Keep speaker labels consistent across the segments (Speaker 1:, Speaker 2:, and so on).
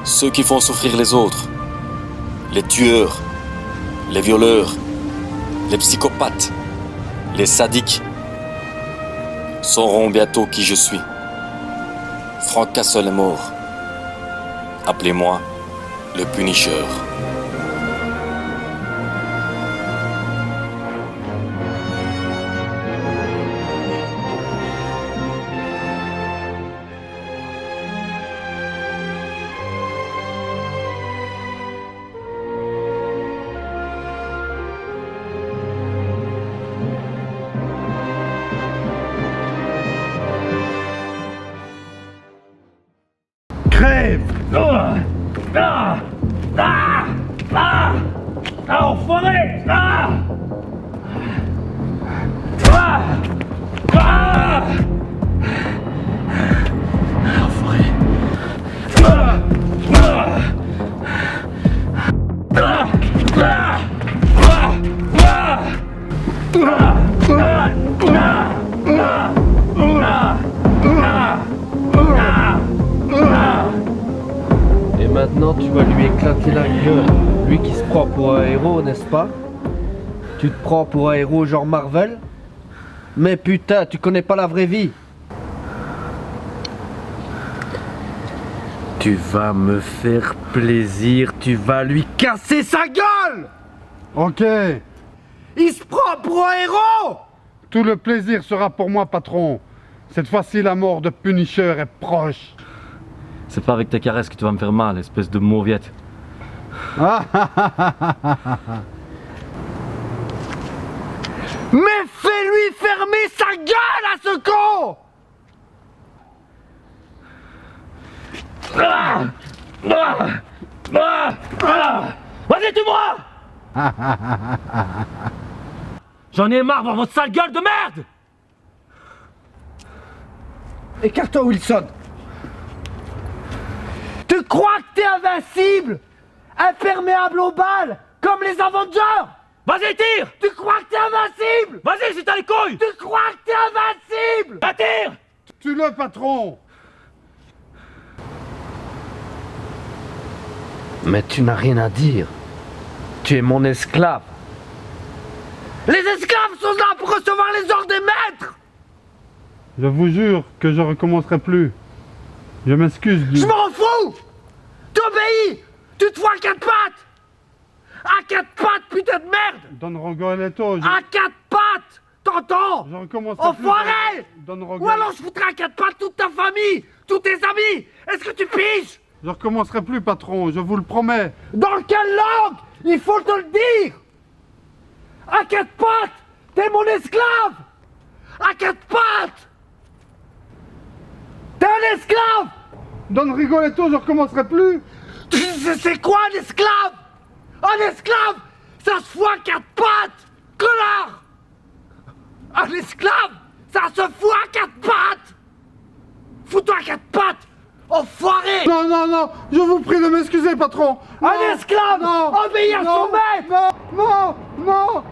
Speaker 1: Ceux qui font souffrir les autres, les tueurs, les violeurs, les psychopathes, les sadiques, sauront bientôt qui je suis. Frank Castle est mort. Appelez-moi le Punisher.
Speaker 2: Crève! Enfoiré! Enfoiré!
Speaker 3: Et maintenant tu vas lui éclater la gueule. Lui qui se prend pour un héros, n'est-ce pas? Tu te prends pour un héros genre Marvel? Mais putain, tu connais pas la vraie vie. Tu vas me faire plaisir, tu vas lui casser sa gueule!
Speaker 4: Ok,
Speaker 3: Il se prend pour un héros!
Speaker 4: tout le plaisir sera pour moi, patron. Cette fois-ci, la mort de Punisher est proche.
Speaker 5: C'est pas avec tes caresses que tu vas me faire mal, espèce de mauviette.
Speaker 3: Mais fais-lui fermer sa gueule à ce con!
Speaker 2: Vas-y, tue-moi! J'en ai marre de voir votre sale gueule de merde!
Speaker 3: Écarte-toi, Wilson! Tu crois que t'es invincible? Imperméable aux balles, comme les Avengers!
Speaker 2: Vas-y, tire!
Speaker 3: Tu crois que t'es invincible?
Speaker 2: Vas-y, si t'as les couilles!
Speaker 3: Tu crois que t'es invincible?
Speaker 2: Va, tire!
Speaker 4: Tue-le, patron.
Speaker 3: Mais tu n'as rien à dire. Tu es mon esclave. Les esclaves sont là pour recevoir les ordres des maîtres!
Speaker 4: Je vous jure que je recommencerai plus. Je m'excuse du...
Speaker 3: Je m'en fous! T'obéis! Tu te vois à quatre pattes! À quatre pattes, putain de merde!
Speaker 4: Don Rogoletto,
Speaker 3: À quatre pattes! T'entends?
Speaker 4: je recommencerai
Speaker 3: Enfoiré!
Speaker 4: plus. Don
Speaker 3: Ou
Speaker 4: Rogoletto.
Speaker 3: alors je foutrai à quatre pattes toute ta famille! Tous tes amis! Est-ce que tu piges?
Speaker 4: Je recommencerai plus, patron, je vous le promets.
Speaker 3: Dans quelle langue? Il faut te le dire! À quatre pattes! T'es mon esclave! À quatre pattes! T'es un esclave!
Speaker 4: Don Rigoletto, je recommencerai plus.
Speaker 3: C'est quoi un esclave? Un esclave, ça se fout à quatre pattes! Connard! Un esclave, ça se fout à quatre pattes! Fous-toi à quatre pattes! Enfoiré!
Speaker 4: Non, non, non, je vous prie de m'excuser, patron.
Speaker 3: Un
Speaker 4: Non,
Speaker 3: esclave!
Speaker 4: non,
Speaker 3: Obéis à
Speaker 4: non,
Speaker 3: son maître!
Speaker 4: Non, non, non.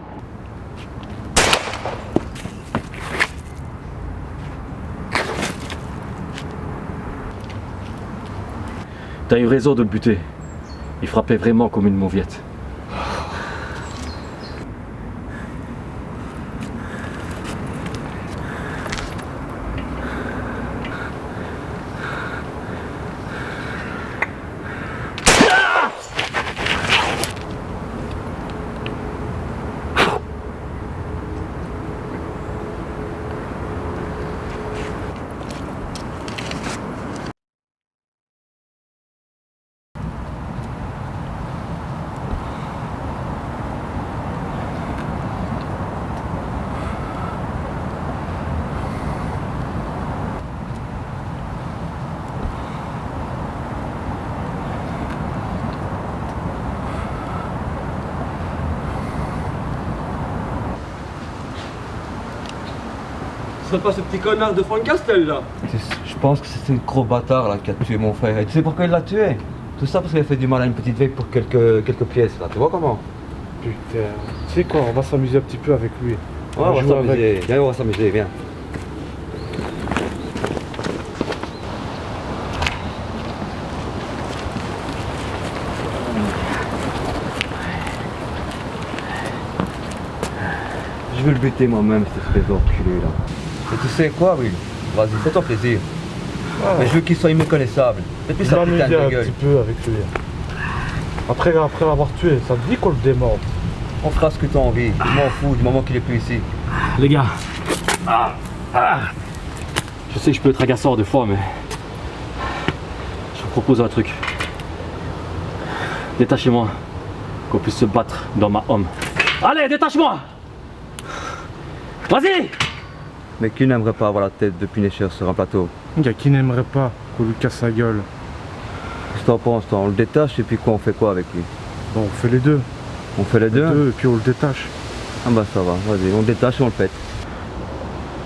Speaker 5: T'as eu raison de le buter. Il frappait vraiment comme une mauviette.
Speaker 6: Ce serait pas ce petit connard de Frank Castle là?
Speaker 7: Je pense que c'est le gros bâtard là qui a tué mon frère. Et tu sais pourquoi il l'a tué? Tout ça parce qu'il a fait du mal à une petite vieille pour quelques pièces là. Tu vois comment?
Speaker 4: Putain, tu sais quoi, on va s'amuser un petit peu avec lui.
Speaker 7: Ouais, on va
Speaker 4: joue avec.
Speaker 7: s'amuser. Viens, on va s'amuser, viens. dû le buter moi-même, cette espèce d'enculé là. Et tu sais quoi, Will? Vas-y, fais-toi plaisir. Mais je veux qu'il soit imméconnaissable. Fais-lui sa putain de
Speaker 8: un
Speaker 7: gueule.
Speaker 8: petit peu avec lui. Après l'avoir tué, ça te dit qu'on le démorde?
Speaker 7: On fera ce que t'as envie. Je m'en fous du moment qu'il est plus ici.
Speaker 5: Les gars. Je sais que je peux être agaçant des fois, mais je vous propose un truc. Détachez-moi, qu'on puisse se battre dans ma homme. Allez, détache-moi! Vas-y!
Speaker 7: Mais qui n'aimerait pas avoir la tête de Punisher sur un plateau?
Speaker 8: Il y a qui n'aimerait pas qu'on lui casse sa gueule.
Speaker 7: Qu'est-ce que t'en penses, toi? On le détache et puis quoi, on fait quoi avec lui?
Speaker 8: Bon, on fait les deux.
Speaker 7: On fait les deux?
Speaker 8: Et puis on le détache.
Speaker 7: Ah bah ça va, vas-y, on le détache et on le pète.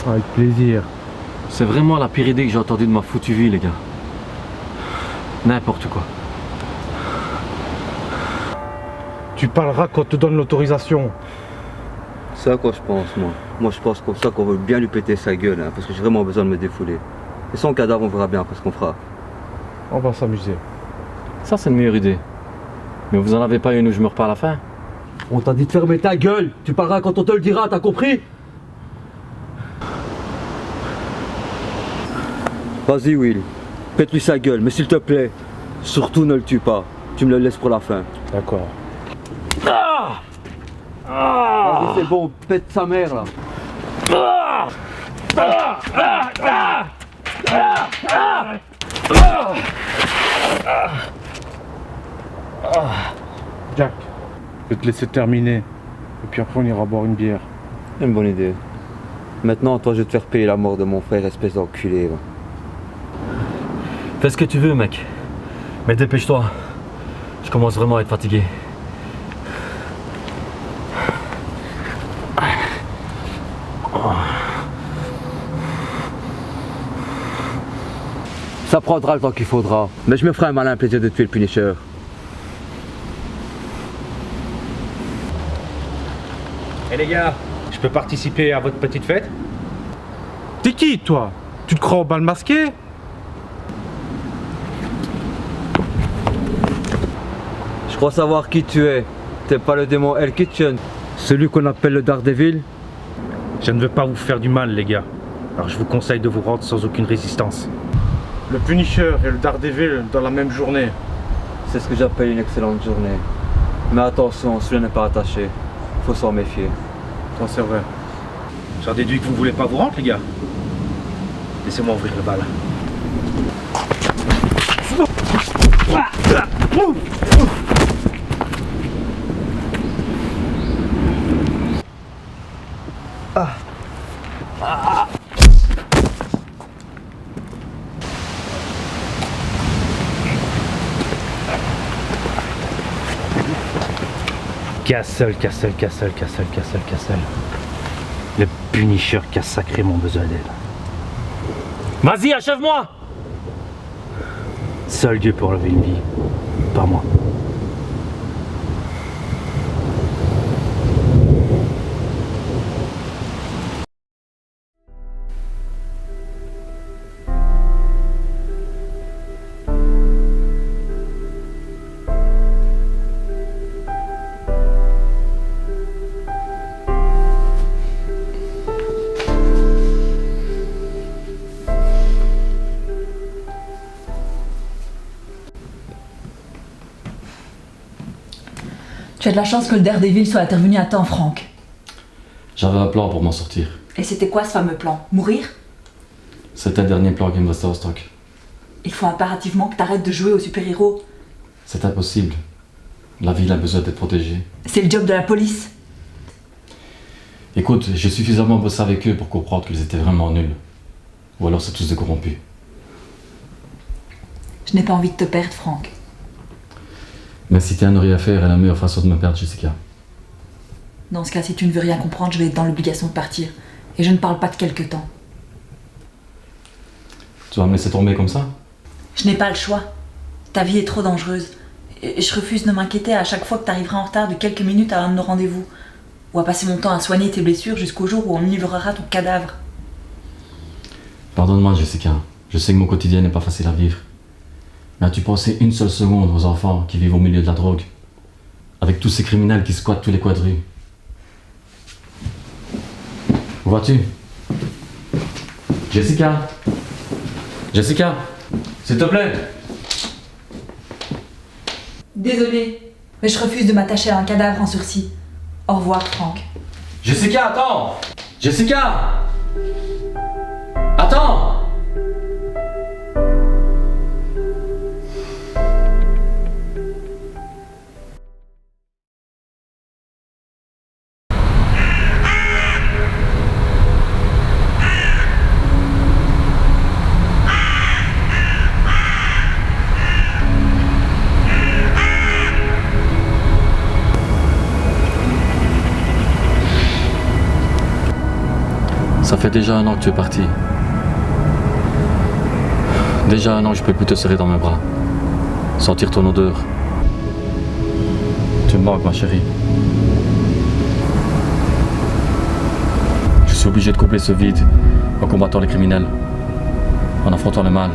Speaker 8: Avec plaisir.
Speaker 5: C'est vraiment la pire idée que j'ai entendue de ma foutue vie, les gars. N'importe quoi.
Speaker 8: Tu parleras quand on te donne l'autorisation.
Speaker 7: C'est à quoi je pense, moi. Moi, je pense comme ça qu'on veut bien lui péter sa gueule, hein, parce que j'ai vraiment besoin de me défouler. Et son cadavre, on verra bien après ce qu'on fera.
Speaker 8: On va s'amuser.
Speaker 5: Ça, c'est une meilleure idée. Mais vous en avez pas une où je me repars à la fin?
Speaker 7: On t'a dit de fermer ta gueule. Tu parleras quand on te le dira, t'as compris? Vas-y, Will. Pète-lui sa gueule, mais s'il te plaît, surtout ne le tue pas. Tu me le laisses pour la fin.
Speaker 8: D'accord.
Speaker 7: Vas-y, c'est bon, pète sa mère, là.
Speaker 8: Jack, je vais te laisser terminer. Et puis après on ira boire une bière.
Speaker 7: Une bonne idée. Maintenant, toi, je vais te faire payer la mort de mon frère, espèce d'enculé. Va.
Speaker 5: Fais ce que tu veux, mec. Mais dépêche-toi. Je commence vraiment à être fatigué.
Speaker 7: Ça prendra le temps qu'il faudra. Mais je me ferai un malin plaisir de tuer le Punisher.
Speaker 9: Eh les gars, je peux participer à votre petite fête?
Speaker 8: T'es qui toi? Tu te crois au bal masqué?
Speaker 7: Je crois savoir qui tu es. T'es pas le démon Hell Kitchen, celui qu'on appelle le Daredevil?
Speaker 9: Je ne veux pas vous faire du mal les gars. Alors je vous conseille de vous rendre sans aucune résistance.
Speaker 8: Le Punisher et le Daredevil dans la même journée.
Speaker 7: C'est ce que j'appelle une excellente journée. Mais attention, celui-là n'est pas attaché. Faut s'en méfier.
Speaker 8: Ça c'est vrai.
Speaker 9: J'en déduis que vous voulez pas vous rendre les gars. Laissez-moi ouvrir le bal. Castle. Le Punisher qui a sacré mon besoin d'aide.
Speaker 2: Vas-y, achève-moi!
Speaker 9: Seul Dieu pour enlever une vie, pas moi.
Speaker 10: Tu as de la chance que le Daredevil soit intervenu à temps, Franck.
Speaker 1: J'avais un plan pour m'en sortir.
Speaker 10: Et c'était quoi ce fameux plan? Mourir?
Speaker 1: C'était le dernier plan qui me restait au stock.
Speaker 10: Il faut impérativement que t'arrêtes de jouer au super-héros.
Speaker 1: C'est impossible. La ville a besoin d'être protégée.
Speaker 10: C'est le job de la police.
Speaker 1: Écoute, j'ai suffisamment bossé avec eux pour comprendre qu'ils étaient vraiment nuls. Ou alors c'est tous des corrompus.
Speaker 10: Je n'ai pas envie de te perdre, Franck.
Speaker 1: Mais si t'as un rien à faire, est la meilleure façon de me perdre, Jessica.
Speaker 10: Dans ce cas, si tu ne veux rien comprendre, je vais être dans l'obligation de partir. Et je ne parle pas de quelque temps.
Speaker 1: Tu vas me laisser tomber comme ça?
Speaker 10: Je n'ai pas le choix. Ta vie est trop dangereuse. Et je refuse de m'inquiéter à chaque fois que tu arriveras en retard de quelques minutes à l'un de nos rendez-vous. Ou à passer mon temps à soigner tes blessures jusqu'au jour où on livrera ton cadavre.
Speaker 1: Pardonne-moi, Jessica. Je sais que mon quotidien n'est pas facile à vivre. Mais as-tu pensé une seule seconde aux enfants qui vivent au milieu de la drogue? Avec tous ces criminels qui squattent tous les coins de rue?
Speaker 5: Où vas-tu? Jessica? Jessica? S'il te plaît?
Speaker 10: Désolée, mais je refuse de m'attacher à un cadavre en sursis. Au revoir, Franck.
Speaker 5: Jessica, attends! Jessica! Attends! Ça fait déjà 1 an que tu es parti. Déjà 1 an que je peux plus te serrer dans mes bras. Sentir ton odeur. Tu me manques, ma chérie. Je suis obligé de combler ce vide en combattant les criminels, en affrontant le mal.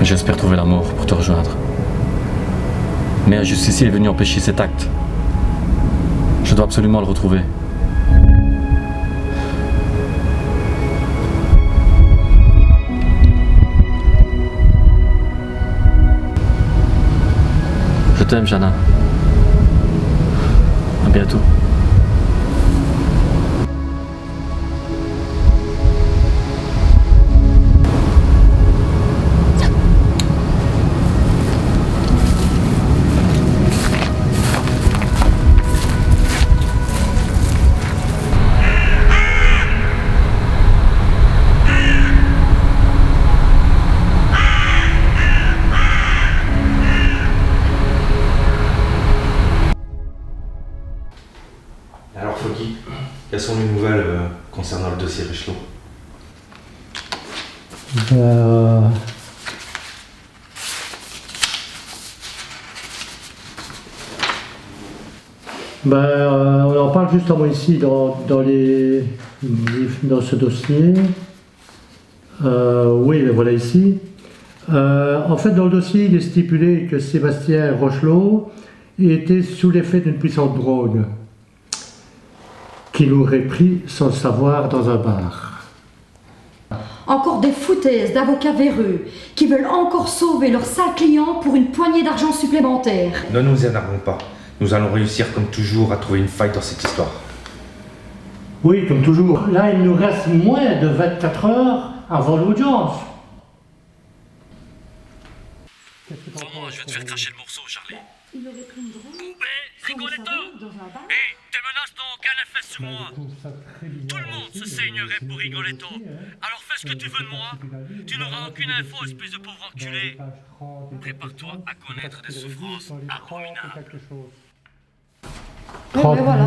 Speaker 5: J'espère trouver la mort pour te rejoindre. Mais un justicier est venu empêcher cet acte. Je dois absolument le retrouver. Je t'aime, Jana. À bientôt.
Speaker 9: Alors Foggy, quelles sont les nouvelles concernant le dossier Richelot?
Speaker 11: On en parle justement ici dans ce dossier. Oui, le voilà ici. En fait, dans le dossier, il est stipulé que Sébastien Rochelot était sous l'effet d'une puissante drogue qu'il aurait pris sans le savoir dans un bar.
Speaker 12: Encore des foutaises d'avocats véreux qui veulent encore sauver leurs sales clients pour une poignée d'argent supplémentaire.
Speaker 9: Ne nous énervons pas. Nous allons réussir comme toujours à trouver une faille dans cette histoire.
Speaker 11: Oui, comme toujours. Là, il nous reste moins de 24 heures avant l'audience.
Speaker 2: Crois-moi, je vais te faire cracher le morceau, Charlie.
Speaker 12: Il aurait pris une drogue.
Speaker 2: Rigoletto! Hé, tes menaces n'ont aucun effet sur moi. Tout le monde se saignerait pour Rigoletto. Alors fais ce que tu veux de moi. Tu n'auras aucune info, espèce de pauvre enculé. Prépare-toi à connaître des souffrances abominables.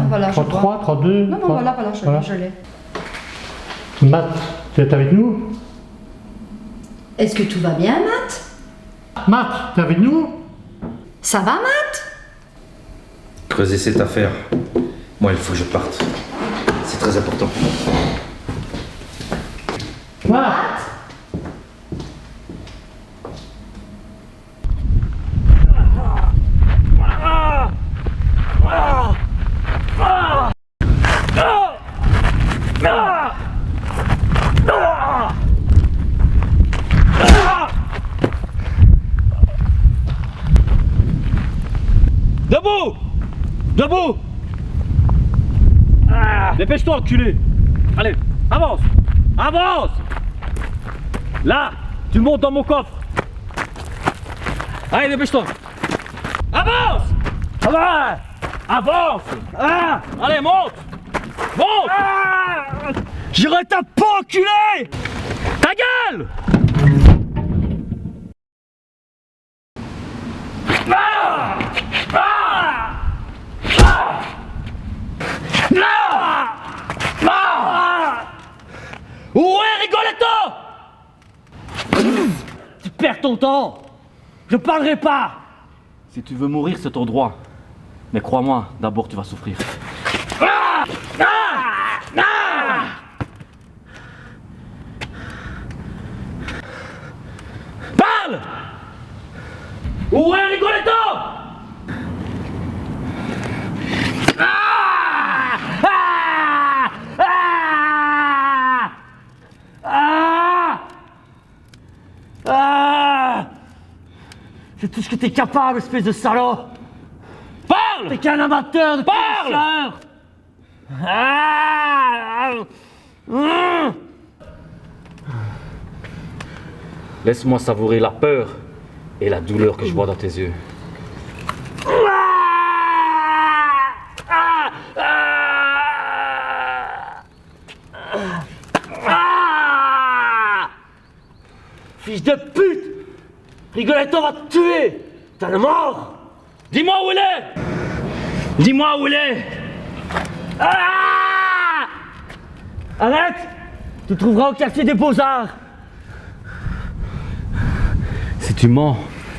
Speaker 12: Voilà, je
Speaker 11: 33,
Speaker 12: vois.
Speaker 11: 32.
Speaker 12: Non,
Speaker 11: 3,
Speaker 12: voilà, je l'ai.
Speaker 11: Matt, tu es avec nous?
Speaker 12: Est-ce que tout va bien, Matt?
Speaker 11: Matt, tu es avec nous?
Speaker 12: Ça va, Matt?
Speaker 9: Creusez cette affaire. Moi, il faut que je parte. C'est très important.
Speaker 11: Matt!
Speaker 2: Debout! Debout! Dépêche-toi, enculé! Allez, avance! Avance! Là, tu montes dans mon coffre! Allez, dépêche-toi! Avance! Avance! Avance! Allez, monte! Monte! J'irai ta peau, enculé! Ta gueule! Où est Rigoletto? Tu perds ton temps. Je parlerai pas.
Speaker 5: Si tu veux mourir, c'est ton droit. Mais crois-moi, d'abord tu vas souffrir.
Speaker 2: Parle! Où est Rigoletto?
Speaker 3: Ah! C'est tout ce que t'es capable, espèce de salaud!
Speaker 6: Parle!
Speaker 3: T'es qu'un amateur de
Speaker 6: Parle!
Speaker 5: Laisse-moi savourer la peur et la douleur que je vois dans tes yeux.
Speaker 3: Fils de pute! Rigoletto va te tuer! T'as le mort!
Speaker 6: Dis-moi où il est! Dis-moi où il est!
Speaker 3: Ah! Arrête! Tu trouveras au quartier des Beaux-Arts!
Speaker 5: Si tu mens,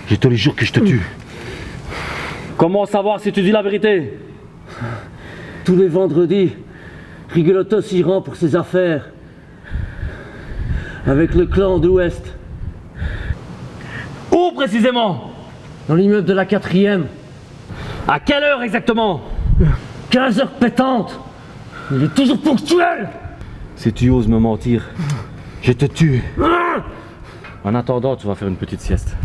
Speaker 5: je te le jure que je te tue. Comment savoir si tu dis la vérité?
Speaker 3: Tous les vendredis, Rigoletto s'y rend pour ses affaires. Avec le clan de l'Ouest.
Speaker 6: Où précisément?
Speaker 3: Dans l'immeuble de la 4e.
Speaker 6: À quelle heure exactement?
Speaker 3: 15 heures pétantes. Il est toujours ponctuel.
Speaker 5: Si tu oses me mentir, je te tue. En attendant, tu vas faire une petite sieste.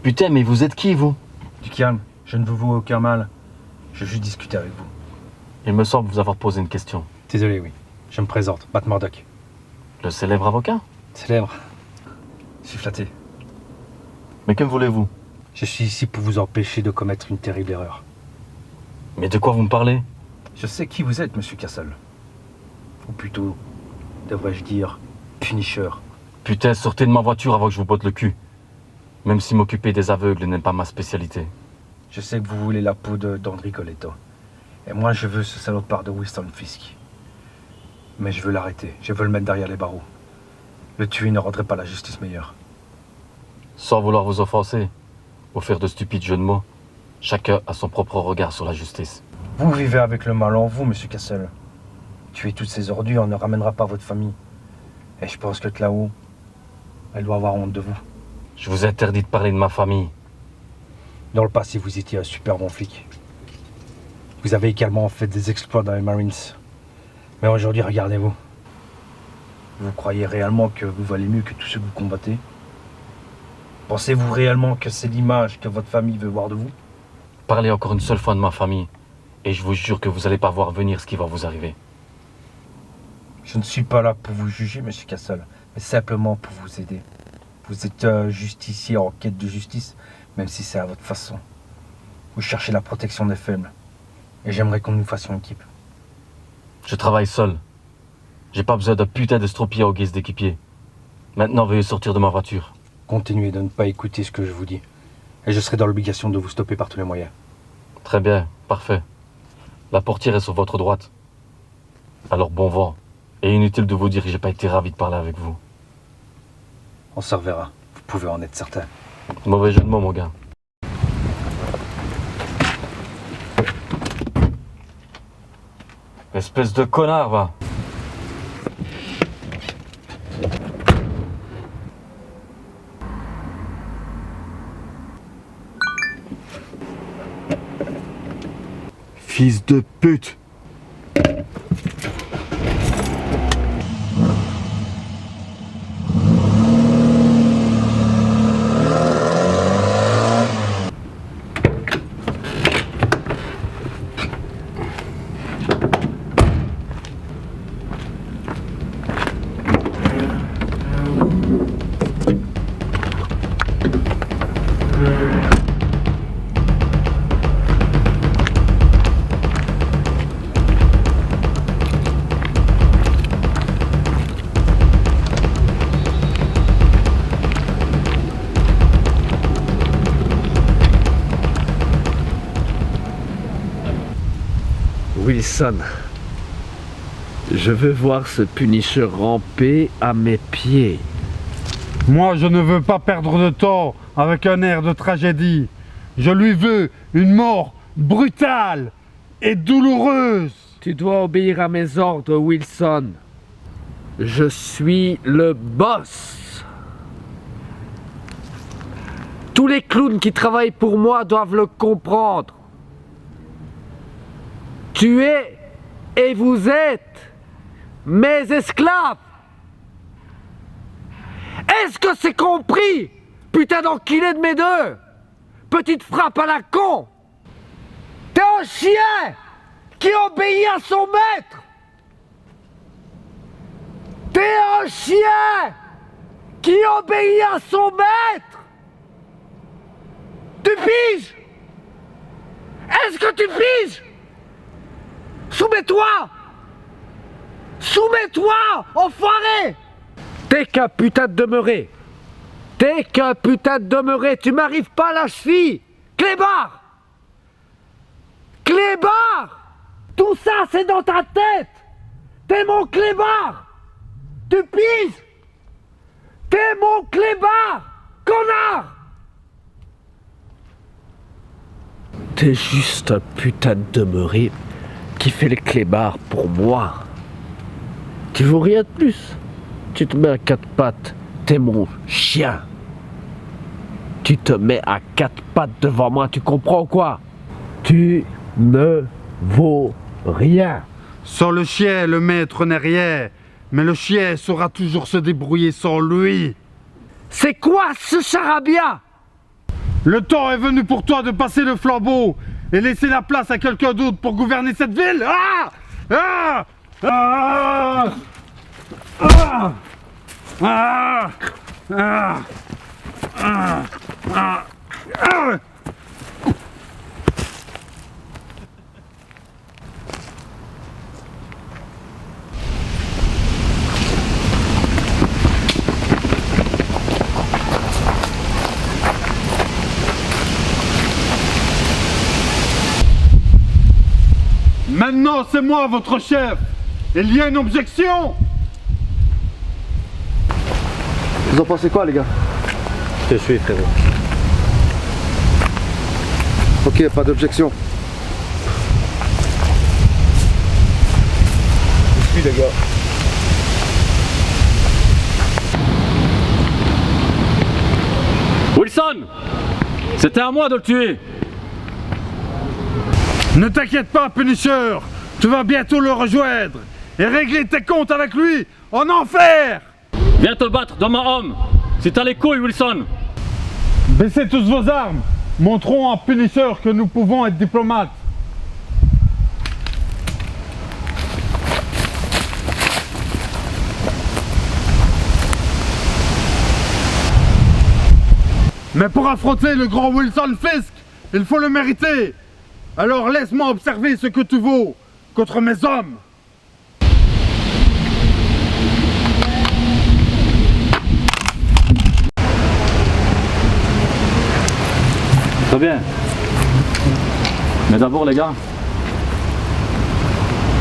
Speaker 1: Putain, mais vous êtes qui, vous?
Speaker 9: Du calme, je ne vous vois aucun mal. Je veux juste discuter avec vous.
Speaker 1: Il me semble vous avoir posé une question.
Speaker 9: Désolé, oui. Je me présente, Matt Murdock.
Speaker 1: Le célèbre avocat?
Speaker 9: Célèbre. Je suis flatté.
Speaker 1: Mais que voulez-vous?
Speaker 9: Je suis ici pour vous empêcher de commettre une terrible erreur.
Speaker 1: Mais de quoi vous me parlez?
Speaker 9: Je sais qui vous êtes, monsieur Castle. Ou plutôt, devrais-je dire, Punisher.
Speaker 1: Putain, sortez de ma voiture avant que je vous botte le cul. Même si m'occuper des aveugles n'est pas ma spécialité.
Speaker 9: Je sais que vous voulez la peau d'André Coletto. Et moi, je veux ce salopard de Winston Fisk. Mais je veux l'arrêter. Je veux le mettre derrière les barreaux. Le tuer ne rendrait pas la justice meilleure.
Speaker 1: Sans vouloir vous offenser ou faire de stupides jeux de mots, chacun a son propre regard sur la justice.
Speaker 9: Vous vivez avec le mal en vous, monsieur Castle. Tuer toutes ces ordures ne ramènera pas votre famille. Et je pense que là-haut, elle doit avoir honte de vous.
Speaker 1: Je vous interdis de parler de ma famille.
Speaker 9: Dans le passé, vous étiez un super bon flic. Vous avez également fait des exploits dans les Marines. Mais aujourd'hui, regardez-vous. Vous croyez réellement que vous valez mieux que tous ceux que vous combattez? Pensez-vous réellement que c'est l'image que votre famille veut voir de vous?
Speaker 1: Parlez encore une seule fois de ma famille, et je vous jure que vous n'allez pas voir venir ce qui va vous arriver.
Speaker 9: Je ne suis pas là pour vous juger, monsieur Castle, mais simplement pour vous aider. Vous êtes un justicier en quête de justice, même si c'est à votre façon. Vous cherchez la protection des faibles. Et j'aimerais qu'on nous fassions équipe.
Speaker 1: Je travaille seul. J'ai pas besoin d'un putain d'estropié au guise d'équipier. Maintenant, veuillez sortir de ma voiture.
Speaker 9: Continuez de ne pas écouter ce que je vous dis. Et je serai dans l'obligation de vous stopper par tous les moyens.
Speaker 1: Très bien, parfait. La portière est sur votre droite. Alors bon vent. Et inutile de vous dire que j'ai pas été ravi de parler avec vous.
Speaker 9: On se reverra. Vous pouvez en être certain.
Speaker 1: Mauvais jeu de mots, mon gars. Espèce de connard, va.
Speaker 4: Fils de pute!
Speaker 3: Wilson, je veux voir ce Punisher ramper à mes pieds.
Speaker 4: Moi, je ne veux pas perdre de temps avec un air de tragédie. Je lui veux une mort brutale et douloureuse.
Speaker 3: Tu dois obéir à mes ordres, Wilson. Je suis le boss. Tous les clowns qui travaillent pour moi doivent le comprendre. Tu es et vous êtes mes esclaves. Est-ce que c'est compris, putain d'enculé de mes deux? Petite frappe à la con. T'es un chien qui obéit à son maître. T'es un chien qui obéit à son maître. Tu piges? Est-ce que tu piges? Soumets-toi! Soumets-toi, enfoiré! T'es qu'un putain de demeuré. T'es qu'un putain de demeuré. Tu m'arrives pas à la cheville. Clébard! Clébard! Tout ça, c'est dans ta tête. T'es mon clébard. Tu piges? T'es mon clébard, connard! T'es juste un putain de demeuré qui fait le clébard pour moi. Tu vaux rien de plus. Tu te mets à quatre pattes, t'es mon chien. Tu te mets à quatre pattes devant moi, tu comprends quoi? Tu ne vaux rien.
Speaker 4: Sans le chien, le maître n'est rien. Mais le chien saura toujours se débrouiller sans lui.
Speaker 3: C'est quoi ce charabia?
Speaker 4: Le temps est venu pour toi de passer le flambeau et laisser la place à quelqu'un d'autre pour gouverner cette ville. Ah! Ah! Ah! Ah! Ah! Ah! Ah! Ah! Ah! Maintenant, c'est moi votre chef. Il y a une objection?
Speaker 8: Vous en pensez quoi, les gars?
Speaker 9: Je te suis, frérot.
Speaker 8: Ok, pas d'objection.
Speaker 9: Je suis, les gars.
Speaker 5: Wilson! C'était à moi de le tuer!
Speaker 4: Ne t'inquiète pas, Punisher. Tu vas bientôt le rejoindre et régler tes comptes avec lui en enfer.
Speaker 5: Viens te battre, dans ma homme! Si t'as les couilles, Wilson!
Speaker 4: Baissez tous vos armes. Montrons à Punisher que nous pouvons être diplomates. Mais pour affronter le grand Wilson Fisk, il faut le mériter. Alors laisse-moi observer ce que tu vaux contre mes hommes.
Speaker 5: Très bien. Mais d'abord, les gars,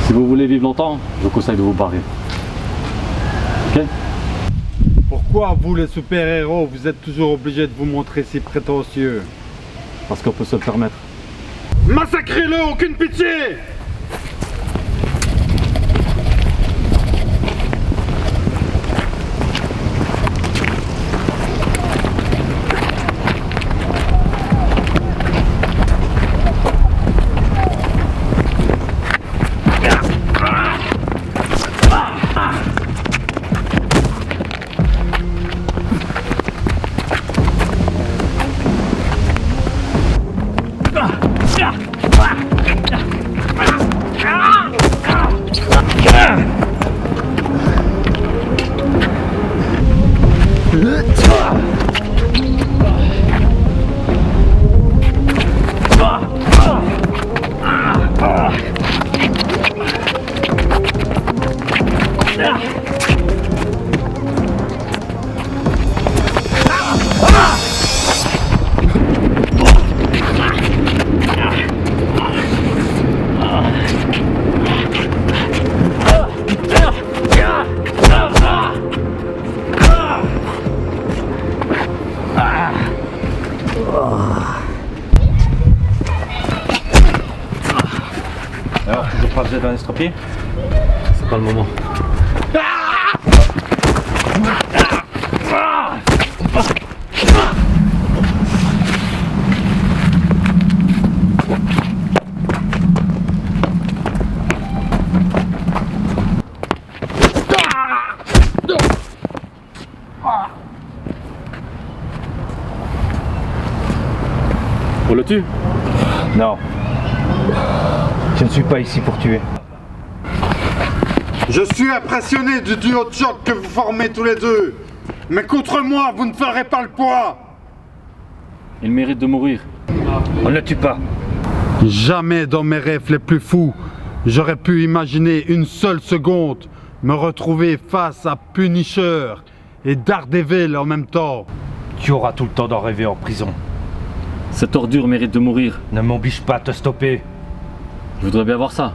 Speaker 5: si vous voulez vivre longtemps, je vous conseille de vous barrer. Ok?
Speaker 4: Pourquoi vous les super-héros, vous êtes toujours obligés de vous montrer si prétentieux?
Speaker 5: Parce qu'on peut se le permettre.
Speaker 4: Massacrez-le, aucune pitié!
Speaker 9: êtes un estropié?
Speaker 5: C'est pas le moment.
Speaker 9: On le tue? Non. Je ne suis pas ici pour tuer.
Speaker 4: Je suis impressionné du duo de choc que vous formez tous les deux. Mais contre moi, vous ne ferez pas le poids.
Speaker 5: Il mérite de mourir.
Speaker 9: On ne le tue pas.
Speaker 4: Jamais dans mes rêves les plus fous, j'aurais pu imaginer une seule seconde me retrouver face à Punisher et Daredevil en même temps.
Speaker 9: Tu auras tout le temps d'en rêver en prison.
Speaker 5: Cette ordure mérite de mourir.
Speaker 9: Ne m'oblige pas à te stopper.
Speaker 5: Je voudrais bien voir ça.